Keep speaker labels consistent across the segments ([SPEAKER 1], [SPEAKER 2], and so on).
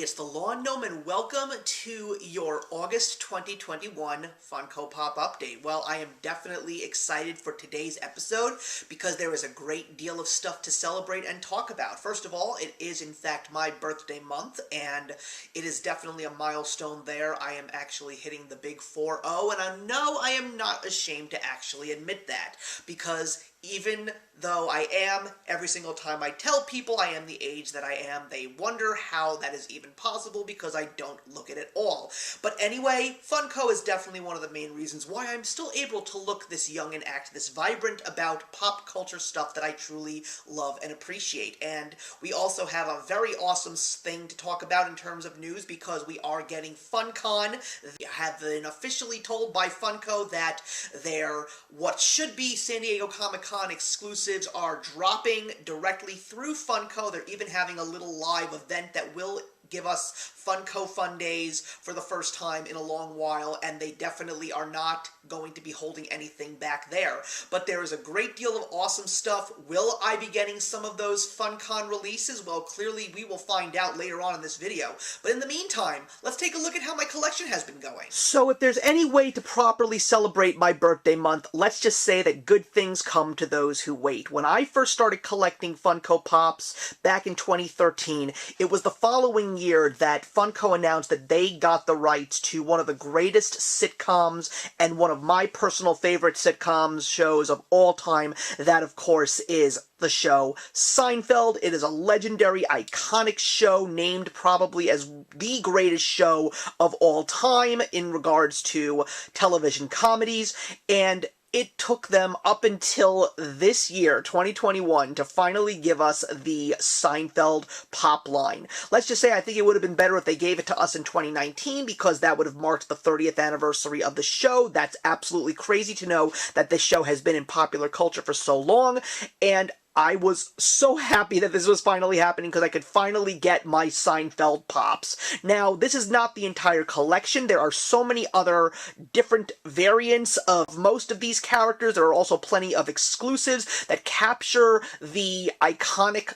[SPEAKER 1] it's the Lawn Gnome, and welcome to your August 2021 Funko Pop update. Well, I am definitely excited for today's episode because there is a great deal of stuff to celebrate and talk about. First of all, it is in fact my birthday month, and it is definitely a milestone there. I am actually hitting the big 4-0, and I am not ashamed to actually admit that, because even though I am, every single time I tell people I am the age that I am, they wonder how that is even possible because I don't look it at all. But anyway, Funko is definitely one of the main reasons why I'm still able to look this young and act this vibrant about pop culture stuff that I truly love and appreciate. And we also have a very awesome thing to talk about in terms of news because we are getting Funkon. They have been officially told by Funko that their what should be San Diego Comic-Con exclusives are dropping directly through Funko. They're even having a little live event that will give us Funko Fun Days for the first time in a long while, and they definitely are not going to be holding anything back there. But there is a great deal of awesome stuff. Will I be getting some of those FunCon releases? Well, clearly we will find out later on in this video. But in the meantime, let's take a look at how my collection has been going. So if there's any way to properly celebrate my birthday month, let's just say that good things come to those who wait. When I first started collecting Funko Pops back in 2013, it was the following year that Funko announced that they got the rights to one of the greatest sitcoms and one of my personal favorite sitcoms shows of all time. That, of course, is the show Seinfeld. It is a legendary, iconic show named probably as the greatest show of all time in regards to television comedies, and it took them up until this year, 2021, to finally give us the Seinfeld pop line. Let's just say I think it would have been better if they gave it to us in 2019 because that would have marked the 30th anniversary of the show. That's absolutely crazy to know that this show has been in popular culture for so long, and I was so happy that this was finally happening because I could finally get my Seinfeld Pops. Now, this is not the entire collection. There are so many other different variants of most of these characters. There are also plenty of exclusives that capture the iconic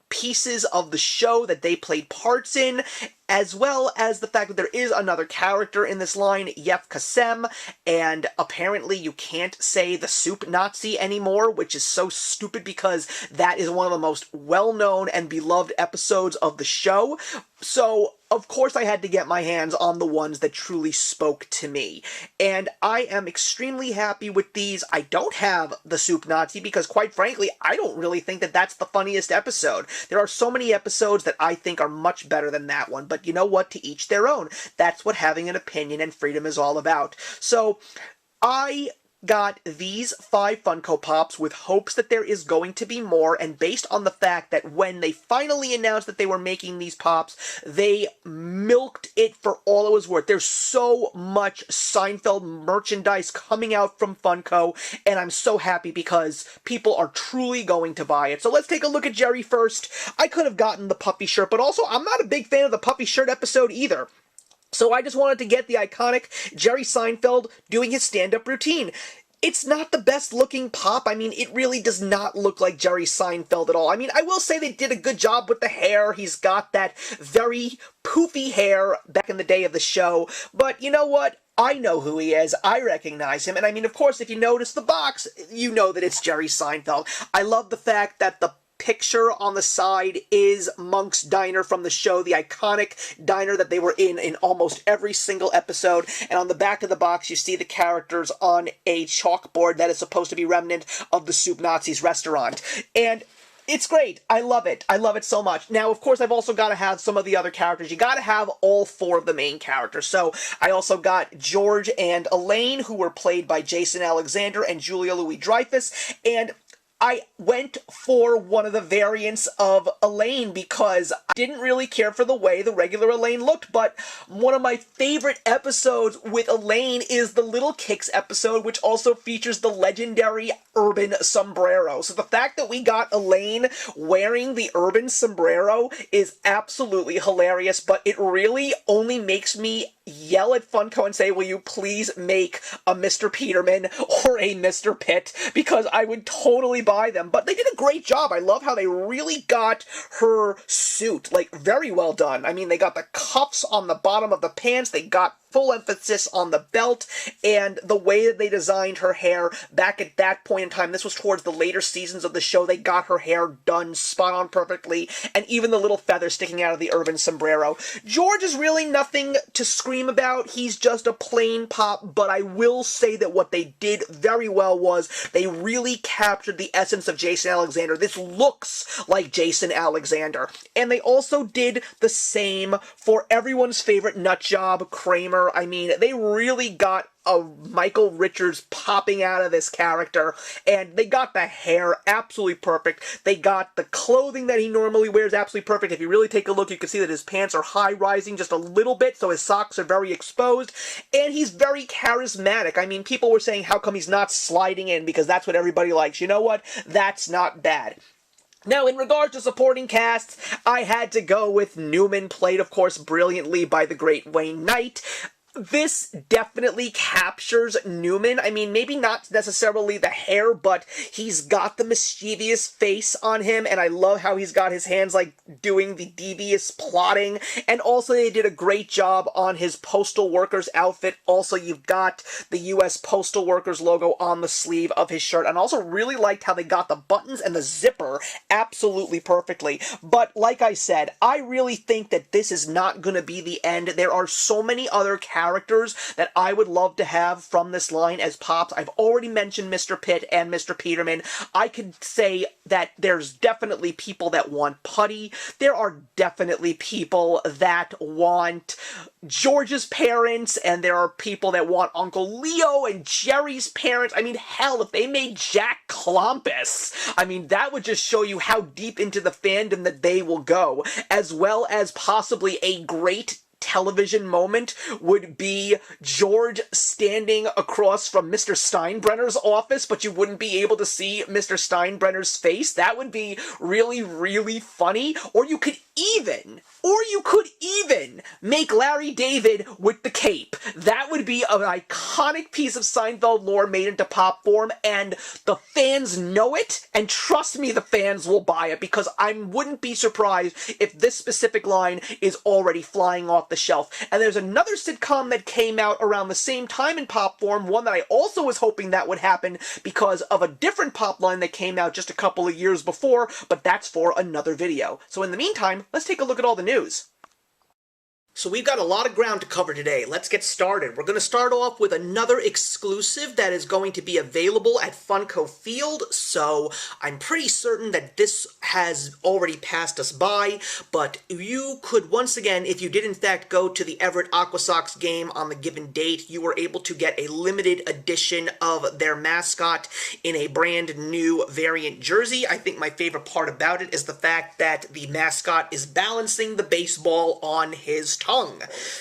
[SPEAKER 1] pieces of the show that they played parts in, as well as the fact that there is another character in this line, Yef Kasem, and apparently you can't say the Soup Nazi anymore, which is so stupid because that is one of the most well-known and beloved episodes of the show. So, of course I had to get my hands on the ones that truly spoke to me. And I am extremely happy with these. I don't have the Soup Nazi because, quite frankly, I don't really think that that's the funniest episode. There are so many episodes that I think are much better than that one, but you know what? To each their own. That's what having an opinion and freedom is all about. So, I got these 5 Funko Pops with hopes that there is going to be more, and based on the fact that when they finally announced that they were making these Pops, they milked it for all it was worth. There's so much Seinfeld merchandise coming out from Funko, and I'm so happy because people are truly going to buy it. So let's take a look at Jerry first. I could have gotten the puppy shirt, but also I'm not a big fan of the puppy shirt episode either. So I just wanted to get the iconic Jerry Seinfeld doing his stand-up routine. It's not the best looking pop. I mean, it really does not look like Jerry Seinfeld at all. I mean, I will say they did a good job with the hair. He's got that very poofy hair back in the day of the show. But you know what? I know who he is. I recognize him. And I mean, of course, if you notice the box, you know that it's Jerry Seinfeld. I love the fact that the picture on the side is Monk's Diner from the show, the iconic diner that they were in almost every single episode. And on the back of the box, you see the characters on a chalkboard that is supposed to be remnant of the Soup Nazis restaurant. And it's great. I love it. I love it so much. Now, of course, I've also got to have some of the other characters. You got to have all 4 of the main characters. So I also got George and Elaine, who were played by Jason Alexander and Julia Louis-Dreyfus. And I went for one of the variants of Elaine because I didn't really care for the way the regular Elaine looked, but one of my favorite episodes with Elaine is the Little Kicks episode, which also features the legendary urban sombrero. So the fact that we got Elaine wearing the urban sombrero is absolutely hilarious, but it really only makes me yell at Funko and say, will you please make a Mr. Peterman or a Mr. Pitt, because I would totally buy them. But they did a great job. I love how they really got her suit, like, very well done. I mean, they got the cuffs on the bottom of the pants, they got full emphasis on the belt, and the way that they designed her hair back at that point in time, this was towards the later seasons of the show, they got her hair done spot on perfectly, and even the little feather sticking out of the urban sombrero. George is really nothing to scream about, he's just a plain Pop, but I will say that what they did very well was they really captured the essence of Jason Alexander. This looks like Jason Alexander. And they also did the same for everyone's favorite nutjob, Kramer. I mean, they really got a Michael Richards popping out of this character, and they got the hair absolutely perfect. They got the clothing that he normally wears absolutely perfect. If you really take a look, you can see that his pants are high-rising just a little bit, so his socks are very exposed, and he's very charismatic. I mean, people were saying, how come he's not sliding in, because that's what everybody likes. You know what? That's not bad. Now, in regards to supporting casts, I had to go with Newman, played, of course, brilliantly by the great Wayne Knight. This definitely captures Newman. I mean, maybe not necessarily the hair, but he's got the mischievous face on him, and I love how he's got his hands, like, doing the devious plotting, and also they did a great job on his postal worker's outfit. Also, you've got the U.S. Postal Workers logo on the sleeve of his shirt, and I also really liked how they got the buttons and the zipper absolutely perfectly. But, like I said, I really think that this is not going to be the end. There are so many other characters that I would love to have from this line as Pops. I've already mentioned Mr. Pitt and Mr. Peterman. I could say that there's definitely people that want Putty. There are definitely people that want George's parents, and there are people that want Uncle Leo and Jerry's parents. I mean, hell, if they made Jack Klompus, I mean, that would just show you how deep into the fandom that they will go, as well as possibly a great television moment would be George standing across from Mr. Steinbrenner's office, but you wouldn't be able to see Mr. Steinbrenner's face. That would be really, really funny. Or you could even make Larry David with the cape. That would be an iconic piece of Seinfeld lore made into Pop form, and the fans know it, and trust me, the fans will buy it, because I wouldn't be surprised if this specific line is already flying off the shelf. And there's another sitcom that came out around the same time in Pop form, one that I also was hoping that would happen because of a different Pop line that came out just a couple of years before, but that's for another video. So in the meantime, let's take a look at all the news. So we've got a lot of ground to cover today. Let's get started. We're going to start off with another exclusive that is going to be available at Funko Field, so I'm pretty certain that this has already passed us by, but you could, once again, if you did in fact go to the Everett Aquasox game on the given date, you were able to get a limited edition of their mascot in a brand new variant jersey. I think my favorite part about it is the fact that the mascot is balancing the baseball on his tongue.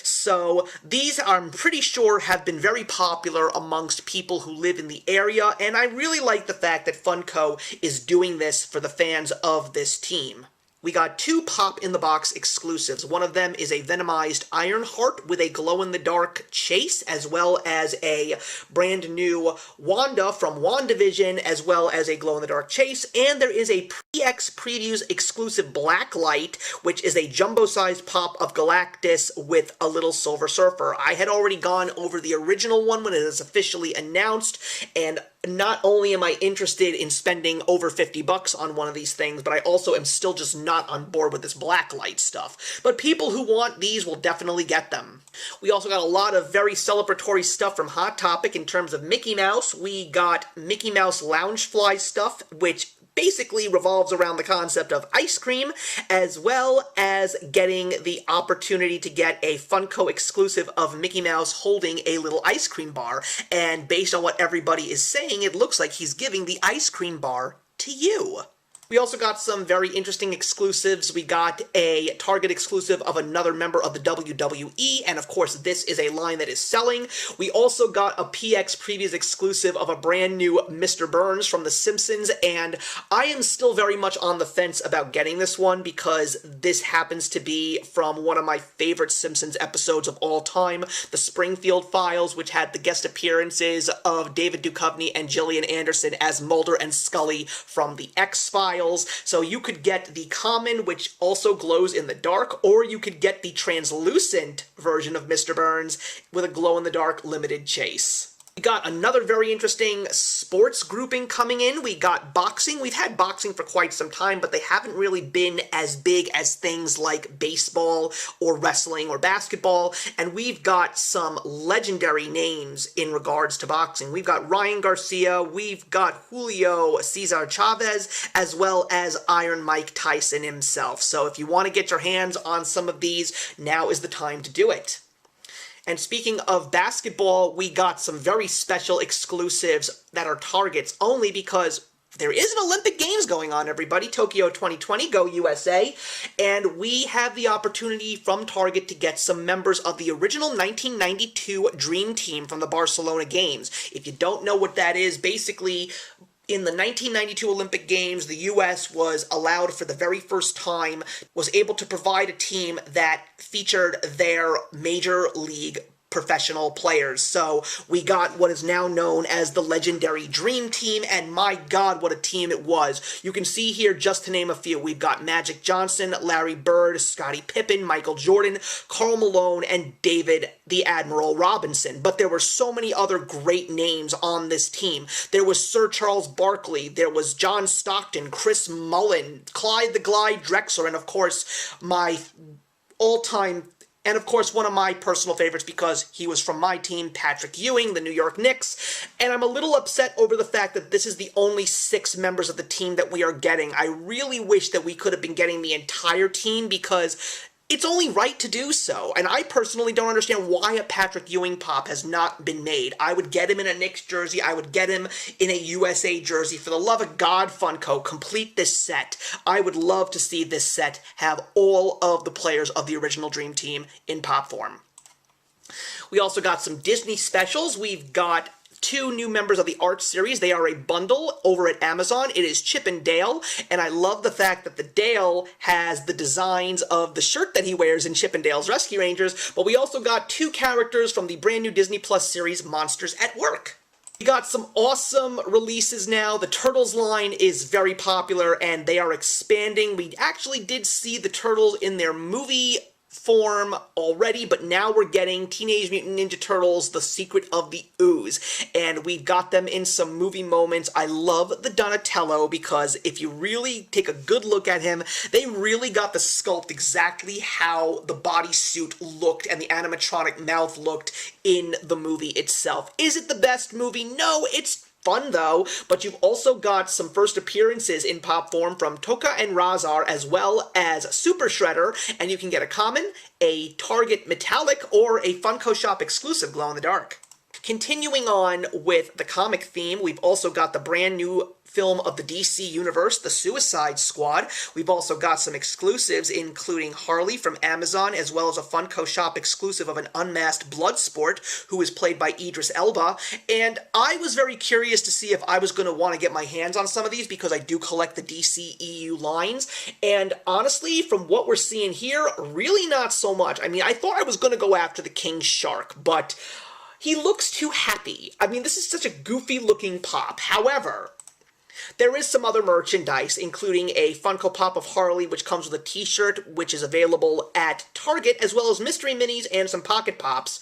[SPEAKER 1] So these, I'm pretty sure, have been very popular amongst people who live in the area, and I really like the fact that Funko is doing this for the fans of this team. We got two pop-in-the-box exclusives. One of them is a Venomized Ironheart with a glow-in-the-dark chase, as well as a brand new Wanda from WandaVision, as well as a glow-in-the-dark chase. And there is a PX Previews exclusive Blacklight, which is a jumbo-sized pop of Galactus with a little Silver Surfer. I had already gone over the original one when it is officially announced, and not only am I interested in spending over $50 on one of these things, but I also am still just not on board with this Blacklight stuff. But people who want these will definitely get them. We also got a lot of very celebratory stuff from Hot Topic in terms of Mickey Mouse. We got Mickey Mouse Loungefly stuff, which basically revolves around the concept of ice cream, as well as getting the opportunity to get a Funko exclusive of Mickey Mouse holding a little ice cream bar. And based on what everybody is saying, it looks like he's giving the ice cream bar to you. We also got some very interesting exclusives. We got a Target exclusive of another member of the WWE, and of course this is a line that is selling. We also got a PX Previews exclusive of a brand new Mr. Burns from The Simpsons, and I am still very much on the fence about getting this one because this happens to be from one of my favorite Simpsons episodes of all time, The Springfield Files, which had the guest appearances of David Duchovny and Gillian Anderson as Mulder and Scully from The X-Files. So you could get the common, which also glows in the dark, or you could get the translucent version of Mr. Burns with a glow-in-the-dark limited chase. We got another very interesting sports grouping coming in. We got boxing. We've had boxing for quite some time, but they haven't really been as big as things like baseball or wrestling or basketball, and we've got some legendary names in regards to boxing. We've got Ryan Garcia, we've got Julio Cesar Chavez, as well as Iron Mike Tyson himself. So if you want to get your hands on some of these, now is the time to do it. And speaking of basketball, we got some very special exclusives that are Targets only because there is an Olympic Games going on, everybody. Tokyo 2020, go USA. And we have the opportunity from Target to get some members of the original 1992 Dream Team from the Barcelona Games. If you don't know what that is, basically, in the 1992 Olympic Games, the U.S. was allowed for the very first time, was able to provide a team that featured their major league professional players. So we got what is now known as the legendary Dream Team, and my God, what a team it was. You can see here, just to name a few, we've got Magic Johnson, Larry Bird, Scottie Pippen, Michael Jordan, Karl Malone, and David the Admiral Robinson. But there were so many other great names on this team. There was Sir Charles Barkley, there was John Stockton, Chris Mullin, Clyde the Glide Drexler, and of course, my all-time and of course, one of my personal favorites because he was from my team, Patrick Ewing, the New York Knicks. And I'm a little upset over the fact that this is the only 6 members of the team that we are getting. I really wish that we could have been getting the entire team because it's only right to do so. And I personally don't understand why a Patrick Ewing pop has not been made. I would get him in a Knicks jersey. I would get him in a USA jersey. For the love of God, Funko, complete this set. I would love to see this set have all of the players of the original Dream Team in pop form. We also got some Disney specials. We've got 2 new members of the art series. They are a bundle over at Amazon. It is Chip and Dale, and I love the fact that the Dale has the designs of the shirt that he wears in Chip and Dale's Rescue Rangers, but we also got 2 characters from the brand new Disney Plus series, Monsters at Work. We got some awesome releases now. The Turtles line is very popular, and they are expanding. We actually did see the Turtles in their movie form already, but now we're getting Teenage Mutant Ninja Turtles, The Secret of the Ooze, and we've got them in some movie moments. I love the Donatello because if you really take a good look at him, they really got the sculpt exactly how the bodysuit looked and the animatronic mouth looked in the movie itself. Is it the best movie? No, it's fun though, but you've also got some first appearances in pop form from Toka and Razar, as well as Super Shredder, and you can get a common, a Target metallic, or a Funko Shop exclusive glow-in-the-dark. Continuing on with the comic theme, we've also got the brand new film of the DC Universe, The Suicide Squad. We've also got some exclusives, including Harley from Amazon, as well as a Funko Shop exclusive of an unmasked Bloodsport, who is played by Idris Elba. And I was very curious to see if I was going to want to get my hands on some of these, because I do collect the DCEU lines. And honestly, from what we're seeing here, really not so much. I mean, I thought I was going to go after the King Shark, but he looks too happy. I mean, this is such a goofy-looking pop. However, there is some other merchandise, including a Funko Pop of Harley, which comes with a t-shirt, which is available at Target, as well as mystery minis and some pocket pops.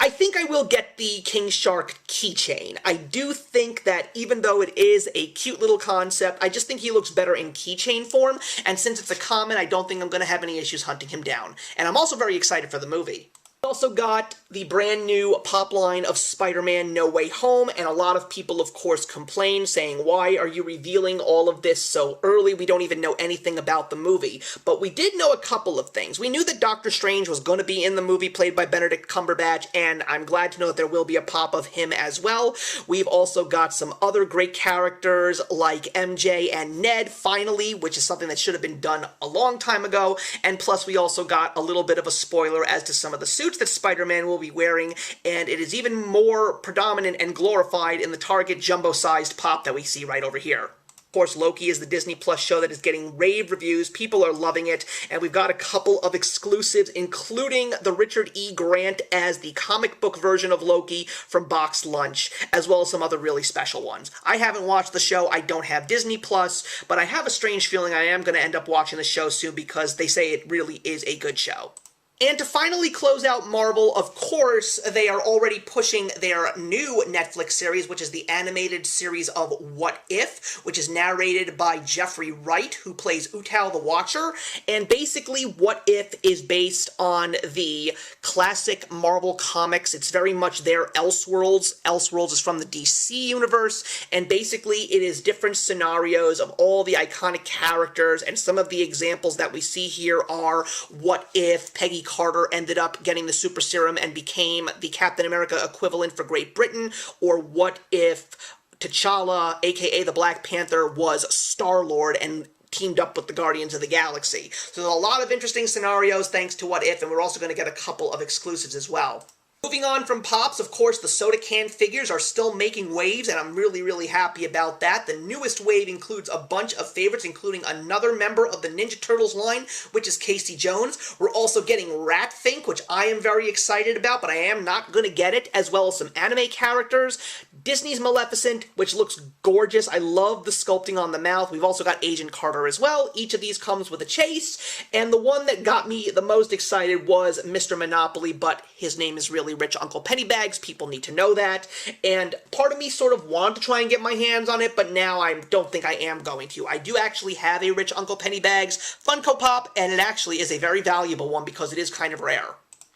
[SPEAKER 1] I think I will get the King Shark keychain. I do think that even though it is a cute little concept, I just think he looks better in keychain form, and since it's a common, I don't think I'm going to have any issues hunting him down. And I'm also very excited for the movie. Also got the brand new pop line of Spider-Man No Way Home, and a lot of people, of course, complain, saying, why are you revealing all of this so early? We don't even know anything about the movie. But we did know a couple of things. We knew that Doctor Strange was going to be in the movie, played by Benedict Cumberbatch, and I'm glad to know that there will be a pop of him as well. We've also got some other great characters, like MJ and Ned, finally, which is something that should have been done a long time ago, and plus we also got a little bit of a spoiler as to some of the suits that Spider-Man will be wearing, and it is even more predominant and glorified in the Target jumbo-sized pop that we see right over here. Of course, Loki is the Disney Plus show that is getting rave reviews. People are loving it, and we've got a couple of exclusives, including the Richard E. Grant as the comic book version of Loki from Box Lunch, as well as some other really special ones. I haven't watched the show. I don't have Disney Plus, but I have a strange feeling I am going to end up watching the show soon because they say it really is a good show. And to finally close out Marvel, of course, they are already pushing their new Netflix series, which is the animated series of What If, which is narrated by Jeffrey Wright, who plays Utao the Watcher. And basically, What If is based on the classic Marvel comics. It's very much their Elseworlds. Elseworlds is from the DC universe, and basically it is different scenarios of all the iconic characters, and some of the examples that we see here are what if Peggy Carter ended up getting the super serum and became the Captain America equivalent for Great Britain, or what if T'Challa, aka the Black Panther, was Star-Lord and teamed up with the Guardians of the Galaxy. So there's a lot of interesting scenarios thanks to What If, and we're also going to get a couple of exclusives as well. Moving on from Pops, of course, the soda can figures are still making waves, and I'm really, really happy about that. The newest wave includes a bunch of favorites, including another member of the Ninja Turtles line, which is Casey Jones. We're also getting Ratfink, which I am very excited about, but I am not going to get it, as well as some anime characters. Disney's Maleficent, which looks gorgeous. I love the sculpting on the mouth. We've also got Agent Carter as well. Each of these comes with a chase, and the one that got me the most excited was Mr. Monopoly, but his name is really Rich Uncle Pennybags. People need to know that, and part of me sort of wanted to try and get my hands on it, but now I don't think I am going to. I do actually have a Rich Uncle Pennybags Funko Pop, and it actually is a very valuable one because it is kind of rare.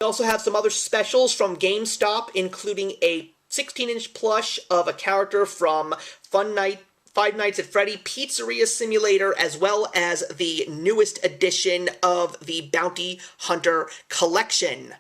[SPEAKER 1] We also have some other specials from GameStop, including a 16-inch plush of a character from Five Nights at Freddy Pizzeria Simulator, as well as the newest edition of the Bounty Hunter Collection.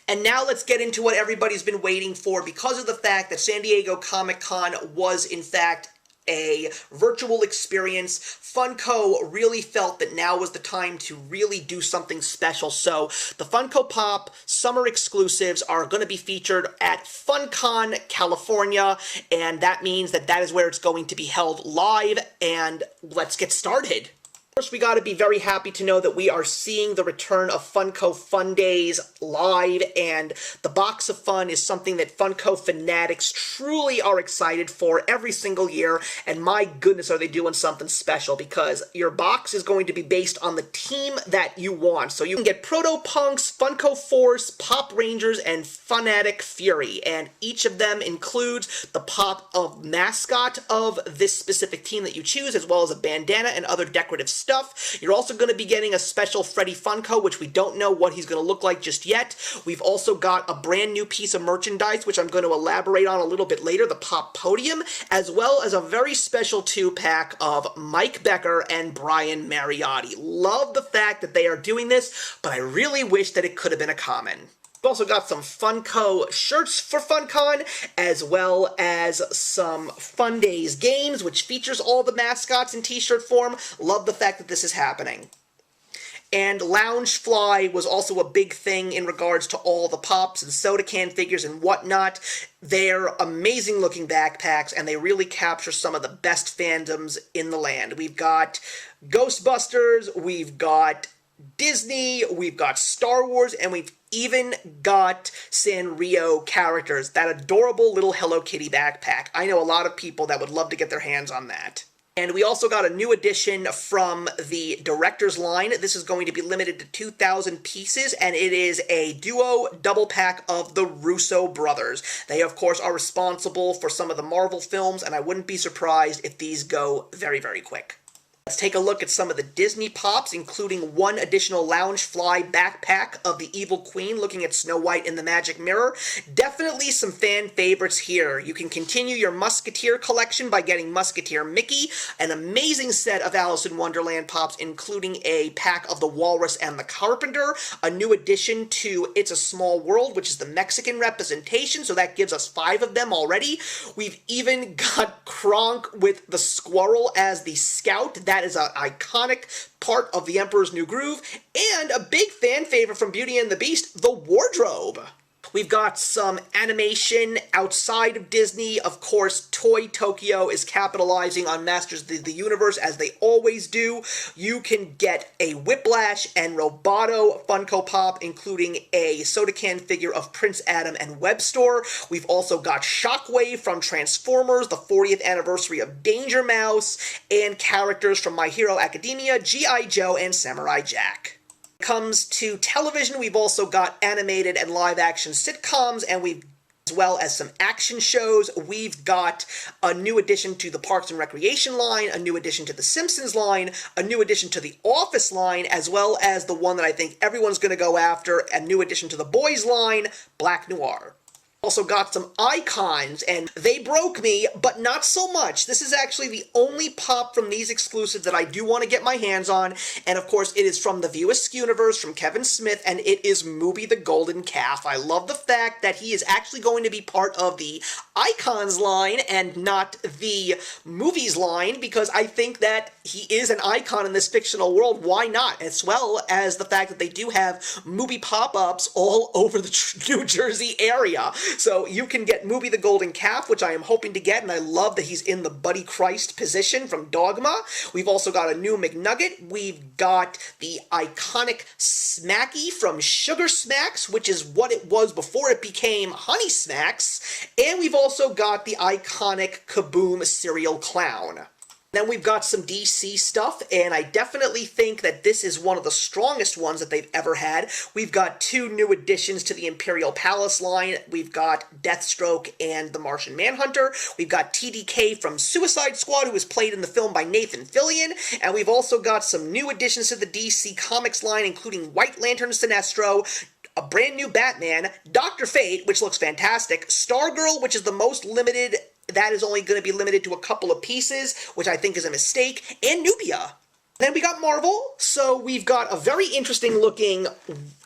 [SPEAKER 1] And now let's get into what everybody's been waiting for. Because of the fact that San Diego Comic-Con was, in fact, a virtual experience, Funko really felt that now was the time to really do something special. So the Funko Pop summer exclusives are going to be featured at FunCon, California, and that means that that is where it's going to be held live, and let's get started. First, we got to be very happy to know that we are seeing the return of Funko Fun Days live, and the Box of Fun is something that Funko fanatics truly are excited for every single year, and my goodness are they doing something special, because your box is going to be based on the team that you want. So you can get Proto-Punks, Funko Force, Pop Rangers, and Fanatic Fury, and each of them includes the pop of mascot of this specific team that you choose, as well as a bandana and other decorative stuff. You're also going to be getting a special Freddy Funko, which we don't know what he's going to look like just yet. We've also got a brand new piece of merchandise, which I'm going to elaborate on a little bit later, the Pop Podium, as well as a very special 2-pack of Mike Becker and Brian Mariotti. Love the fact that they are doing this, but I really wish that it could have been a common. We've also got some Funko shirts for FunCon, as well as some Fun Days games, which features all the mascots in t-shirt form. Love the fact that this is happening. And Loungefly was also a big thing in regards to all the Pops and soda can figures and whatnot. They're amazing looking backpacks, and they really capture some of the best fandoms in the land. We've got Ghostbusters, we've got Disney, we've got Star Wars, and we've even got Sanrio characters. That adorable little Hello Kitty backpack. I know a lot of people that would love to get their hands on that. And we also got a new edition from the Director's line. This is going to be limited to 2,000 pieces, and it is a duo double pack of the Russo brothers. They, of course, are responsible for some of the Marvel films, and I wouldn't be surprised if these go very, very quick. Let's take a look at some of the Disney Pops, including one additional Loungefly backpack of the Evil Queen looking at Snow White in the Magic Mirror. Definitely some fan favorites here. You can continue your Musketeer collection by getting Musketeer Mickey, an amazing set of Alice in Wonderland Pops, including a pack of the Walrus and the Carpenter, a new addition to It's a Small World, which is the Mexican representation, so that gives us 5 of them already. We've even got Kronk with the squirrel as the scout. That is an iconic part of The Emperor's New Groove, and a big fan favorite from Beauty and the Beast, the wardrobe. We've got some animation outside of Disney. Of course, Toy Tokyo is capitalizing on Masters of the Universe, as they always do. You can get a Whiplash and Roboto Funko Pop, including a soda can figure of Prince Adam and Webstore. We've also got Shockwave from Transformers, the 40th anniversary of Danger Mouse, and characters from My Hero Academia, G.I. Joe, and Samurai Jack. Comes to television, we've also got animated and live-action sitcoms, and as well as some action shows. We've got a new addition to the Parks and Recreation line, a new addition to the Simpsons line, a new addition to the Office line, as well as the one that I think everyone's going to go after, a new addition to the Boys line, Black Noir. Also got some icons, and they broke me, but not so much. This is actually the only pop from these exclusives that I do want to get my hands on, and of course it is from the View Askew-niverse, from Kevin Smith, and it is Mooby the Golden Calf. I love the fact that he is actually going to be part of the Icons line and not the Movies line, because I think that he is an icon in this fictional world. Why not? As well as the fact that they do have Mooby pop-ups all over the New Jersey area. So you can get Mooby the Golden Calf, which I am hoping to get, and I love that he's in the Buddy Christ position from Dogma. We've also got a new McNugget. We've got the iconic Smacky from Sugar Smacks, which is what it was before it became Honey Smacks. And we've also got the iconic Kaboom Cereal Clown. Then we've got some DC stuff, and I definitely think that this is one of the strongest ones that they've ever had. We've got 2 new additions to the Imperial Palace line. We've got Deathstroke and the Martian Manhunter. We've got TDK from Suicide Squad, who was played in the film by Nathan Fillion. And we've also got some new additions to the DC Comics line, including White Lantern Sinestro, a brand new Batman, Dr. Fate, which looks fantastic, Stargirl, which is the most limited. That is only going to be limited to a couple of pieces, which I think is a mistake, and Nubia. Then we got Marvel, so we've got a very interesting looking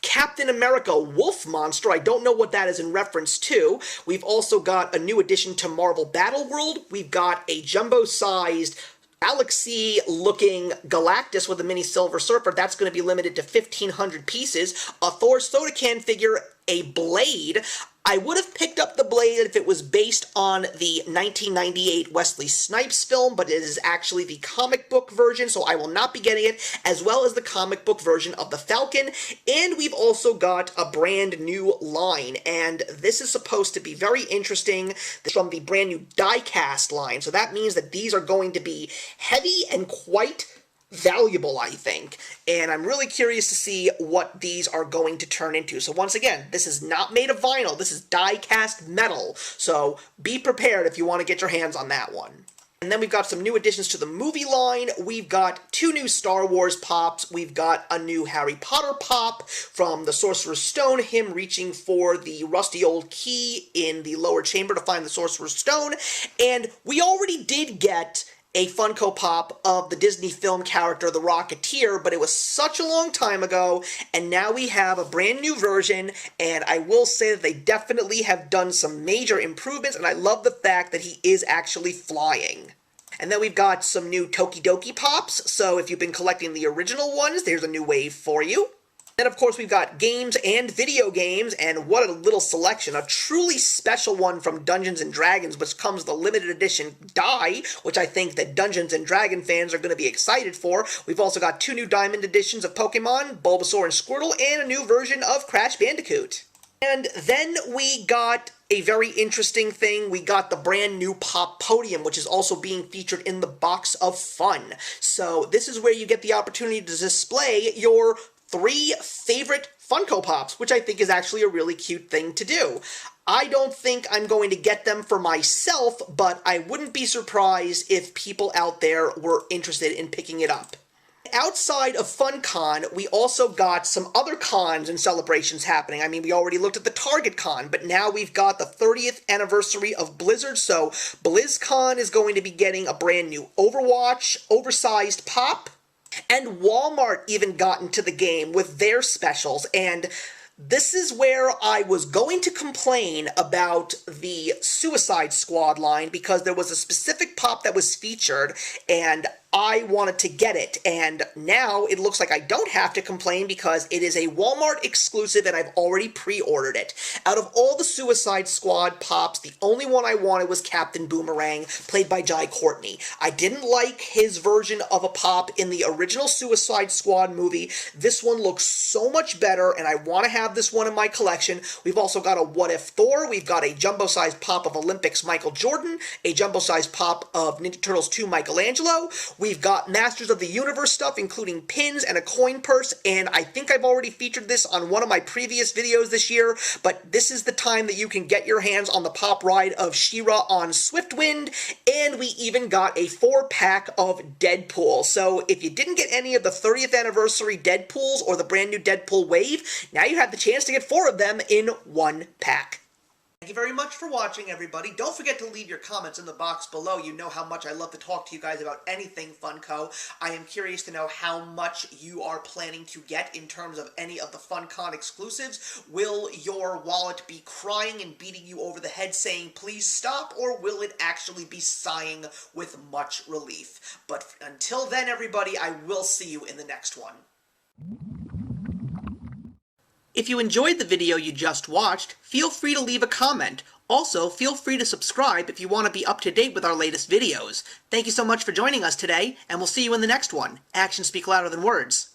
[SPEAKER 1] Captain America wolf monster. I don't know what that is in reference to. We've also got a new addition to Marvel Battle World. We've got a jumbo-sized Galaxy-looking Galactus with a mini Silver Surfer. That's going to be limited to 1,500 pieces. A Thor soda can figure, a Blade. I would have picked up the Blade if it was based on the 1998 Wesley Snipes film, but it is actually the comic book version, so I will not be getting it, as well as the comic book version of the Falcon. And we've also got a brand new line, and this is supposed to be very interesting. This is from the brand new die-cast line, so that means that these are going to be heavy and quite valuable, I think, and I'm really curious to see what these are going to turn into. So once again, this is not made of vinyl, this is die-cast metal, so be prepared if you want to get your hands on that one. And then we've got some new additions to the movie line. We've got 2 new Star Wars pops. We've got a new Harry Potter pop from the Sorcerer's Stone, him reaching for the rusty old key in the lower chamber to find the Sorcerer's Stone, and we already did get a Funko Pop of the Disney film character, the Rocketeer, but it was such a long time ago, and now we have a brand new version, and I will say that they definitely have done some major improvements, and I love the fact that he is actually flying. And then we've got some new Tokidoki Pops, so if you've been collecting the original ones, there's a new wave for you. Then, of course, we've got games and video games, and what a little selection. A truly special one from Dungeons & Dragons, which comes with a limited edition die, which I think that Dungeons & Dragon fans are going to be excited for. We've also got 2 new Diamond editions of Pokemon, Bulbasaur and Squirtle, and a new version of Crash Bandicoot. And then we got a very interesting thing. We got the brand new Pop Podium, which is also being featured in the Box of Fun. So this is where you get the opportunity to display your 3 favorite Funko Pops, which I think is actually a really cute thing to do. I don't think I'm going to get them for myself, but I wouldn't be surprised if people out there were interested in picking it up. Outside of Funkon, we also got some other cons and celebrations happening. I mean, we already looked at the Target Con, but now we've got the 30th anniversary of Blizzard, so BlizzCon is going to be getting a brand new Overwatch, oversized pop, and Walmart even got into the game with their specials, and this is where I was going to complain about the Suicide Squad line because there was a specific pop that was featured, and I wanted to get it, and now it looks like I don't have to complain because it is a Walmart exclusive and I've already pre-ordered it. Out of all the Suicide Squad pops, the only one I wanted was Captain Boomerang, played by Jai Courtney. I didn't like his version of a pop in the original Suicide Squad movie. This one looks so much better, and I want to have this one in my collection. We've also got a What If Thor, we've got a jumbo-sized pop of Olympics Michael Jordan, a jumbo-sized pop of Ninja Turtles 2 Michelangelo. We've got Masters of the Universe stuff, including pins and a coin purse, and I think I've already featured this on one of my previous videos this year, but this is the time that you can get your hands on the pop ride of She-Ra on Swiftwind, and we even got a 4-pack of Deadpool. So if you didn't get any of the 30th anniversary Deadpools or the brand new Deadpool wave, now you have the chance to get 4 of them in 1 pack. Thank you very much for watching, everybody. Don't forget to leave your comments in the box below. You know how much I love to talk to you guys about anything Funko. I am curious to know how much you are planning to get in terms of any of the FunCon exclusives. Will your wallet be crying and beating you over the head saying, please stop, or will it actually be sighing with much relief? But until then, everybody, I will see you in the next one. If you enjoyed the video you just watched, feel free to leave a comment. Also, feel free to subscribe if you want to be up to date with our latest videos. Thank you so much for joining us today, and we'll see you in the next one. Actions speak louder than words.